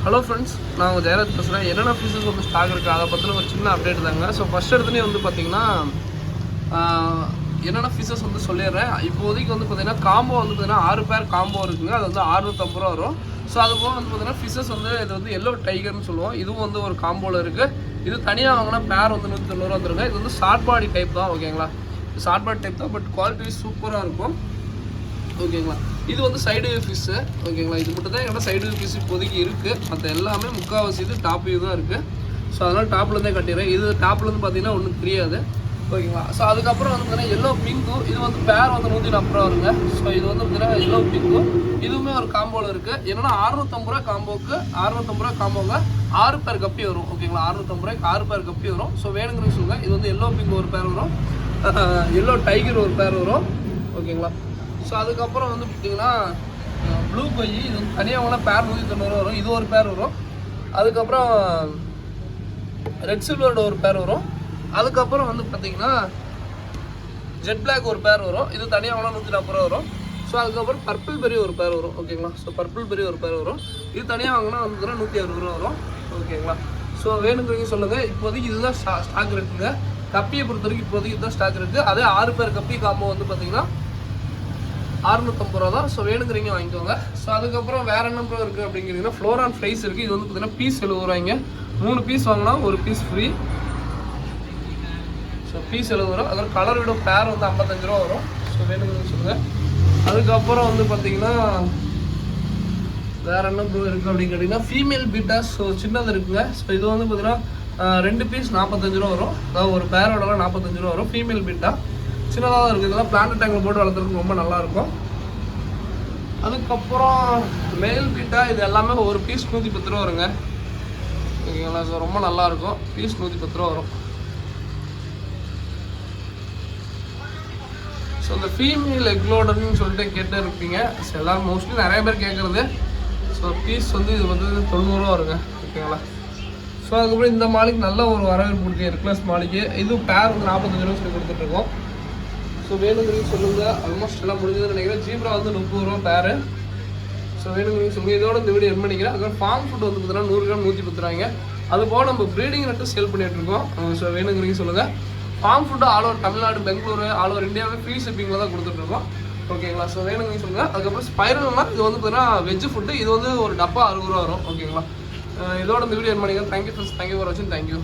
Hello friends, நான் உங்கள் ஜெயராஜ் பேசுகிறேன். என்னென்ன ஃபீஸஸ் வந்து ஸ்டாக் இருக்குது அதை பற்றின ஒரு சின்ன அப்டேட் தாங்க. ஸோ ஃபஸ்ட் எடுத்துலேயே வந்து பார்த்திங்கன்னா என்னென்ன ஃபீஸஸ் வந்து சொல்லிடுறேன். இப்போதைக்கு வந்து பார்த்திங்கன்னா காம்போ வந்து பார்த்திங்கன்னா 6 பேர் காம்போ இருக்குங்க. அது வந்து 650 ரூபா வரும். ஸோ அது போக வந்து பார்த்திங்கன்னா ஃபிஷஸ் வந்து இது வந்து எல்லோ டைகர்னு சொல்லுவோம். இதுவும் வந்து ஒரு காம்போவில் இருக்குது. இது தனியாக வாங்கினா பேர் வந்து 190 வந்துருங்க. இது வந்து ஷார்ட் பாடி டைப் தான், ஓகேங்களா. ஷார்ட் பாடி டைப் தான், பட் குவாலிட்டி சூப்பராக இருக்கும், ஓகேங்களா. இது வந்து சைடு ஃபிஷ்ஷு, ஓகேங்களா. இது மட்டும் தான் என்னோட சைடு ஃபிஷ் இப்போதைக்கு இருக்குது. மற்ற எல்லாமே முக்கால்வாசி இது டாப் வியூ தான் இருக்குது. ஸோ அதனால் டாப்லேருந்தே கட்டிடுறேன். இது டாப்லேருந்து பார்த்தீங்கன்னா ஒன்றும் தெரியாது, ஓகேங்களா. ஸோ அதுக்கப்புறம் வந்து பார்த்தீங்கன்னா எல்லோ பிங்கு, இது வந்து பேர் வந்து 140 ரூபா வருங்க. ஸோ இது வந்து பார்த்தீங்கன்னா எல்லோ பிங்கு, இதுவுமே ஒரு காம்போவில் இருக்குது. என்னென்னா 650 ரூபா காம்போவுக்கு 650 ரூபா காம்போங்க 6 பேர் கப்பி வரும், ஓகேங்களா. 650 ரூபாய்க்கு 6 பேர் கப்பி வரும். ஸோ வேணுங்கிறீங்க சொல்லுங்கள். இது வந்து எல்லோ பிங்கு ஒரு பேர் வரும், எல்லோ டைகர் ஒரு பேர் வரும், ஓகேங்களா. ஸோ அதுக்கப்புறம் வந்து பார்த்திங்கன்னா ப்ளூ கொய், இது வந்து தனியாக வாங்கினா பேர் 190 ரூபா வரும். இது ஒரு பேர் வரும். அதுக்கப்புறம் ரெட் சில்வர்டு ஒரு பேர் வரும். அதுக்கப்புறம் வந்து பார்த்திங்கன்னா ஜெட் பிளாக் ஒரு பேர் வரும். இது தனியாக வாங்கினா 140 ரூபா வரும். ஸோ அதுக்கப்புறம் பர்பிள் பெரி ஒரு பேர் வரும், ஓகேங்களா. ஸோ பர்பிள் பெரி ஒரு பேர் வரும். இது தனியாக வாங்கினா வந்து 160 ரூபா வரும், ஓகேங்களா. ஸோ வேணுங்கிறீங்க சொல்லுங்கள். இப்போதைக்கு இதுதான் ஸ்டாக் இருக்குங்க. கப்பியை பொறுத்த வரைக்கும் இப்போதைக்கு இதுதான் ஸ்டாக் இருக்குது. அதே 6 பேர் கப்பி காம்போ வந்து பார்த்திங்கன்னா 650 ரூபா தான். ஸோ வேணுங்கிறீங்க வாங்கிக்கோங்க. ஸோ அதுக்கப்புறம் வேறு என்ன ப்ரோ இருக்குது அப்படிங்கிறீங்கன்னா ஃப்ளோரான் ஃப்ரைஸ் இருக்குது. இது வந்து பார்த்தீங்கன்னா பீஸ் 70 ரூபாய்ங்க. 3 பீஸ் வாங்கினா ஒரு பீஸ் ஃப்ரீ. ஸோ பீஸ் 70 ரூபா. அதுக்கப்புறம் கலர் விட பேர் வந்து 55 ரூபா வரும். ஸோ வேணுங்கிறீங்க சொல்லுங்கள். அதுக்கப்புறம் வந்து பார்த்தீங்கன்னா வேறு என்ன ப்ரோ இருக்குது அப்படின்னு கேட்டிங்கன்னா ஃபீமேல் பீட்டாஸ். ஸோ சின்னது இருக்குங்க. ஸோ இது வந்து பார்த்தீங்கன்னா 2 பீஸ் 45 ரூபா வரும். அதாவது ஒரு பேரோடலாம் 45 ரூபா வரும். ஃபீமேல் பீட்டா சின்னதாக தான் இருக்குது. இதெல்லாம் பிளான்ட் டேங்கில் போட்டு வளர்த்துறதுக்கு ரொம்ப நல்லாயிருக்கும். அதுக்கப்புறம் மேல் பீட்டா இது எல்லாமே ஒரு பீஸ் 110 ரூபா வருங்க, ஓகேங்களா. ஸோ ரொம்ப நல்லாயிருக்கும். பீஸ் 110 ரூபா வரும். ஸோ இந்த ஃபீமேல் எக்லோடர்னு சொல்லிட்டு கேட்டு இருப்பீங்க. ஸோ எல்லோரும் மோஸ்ட்லி நிறைய பேர் கேட்குறது. ஸோ பீஸ் வந்து இது வந்து 90 ரூபா வருங்க, ஓகேங்களா. ஸோ அதுக்கப்புறம் இந்த மாலிக்கு நல்ல ஒரு வரவேற்பு இருக்குது. எர்க்லஸ் மாலிக்கு இது பேர் வந்து 45 ரூபா சொல்லி கொடுத்துட்ருக்கோம். ஸோ வேணுங்கிறீங்க சொல்லுங்கள். ஆல்மோஸ்ட் எல்லாம் முடிஞ்சதுன்னு நினைக்கிறேன். ஜீப்ரா வந்து 30 ரூபா பேரு. ஸோ வேணுங்கிறீங்க சொல்லுங்கள். இதோட இந்த வீடியோ என் பண்ணிக்கிறேன். அதுக்கப்புறம் ஃபார்ம் ஃபுட் வந்து பார்த்தீங்கன்னா 100 கிராம் 110 ரூபாய்ங்க. அது போக நம்ம ப்ரீடிங் நட்டு சேல் பண்ணிகிட்ருக்கோம். ஸோ வேணுங்கிறீங்க சொல்லுங்கள். Farm food all over Tamil Nadu, Bengaluru, all over இந்தியாவே ஃப்ரீ ஷிப்பிங்கில் தான் கொடுத்துட்ருக்கோம், ஓகேங்களா. ஸோ வேணுங்கிறீங்க சொல்லுங்கள். அதுக்கப்புறம் ஸ்பைரல்னால் இது வந்து பார்த்தீங்கன்னா வெஜ் ஃபுட்டு. இது வந்து ஒரு டப்பா 60 ரூபா வரும், ஓகேங்களா. இதோட இந்த வீடியோ என் பண்ணிக்கிறேன். தேங்க்யூ ஃப்ரெண்ட்ஸ், தேங்க்யூ ஃபார் வாட்சிங், தேங்க்யூ.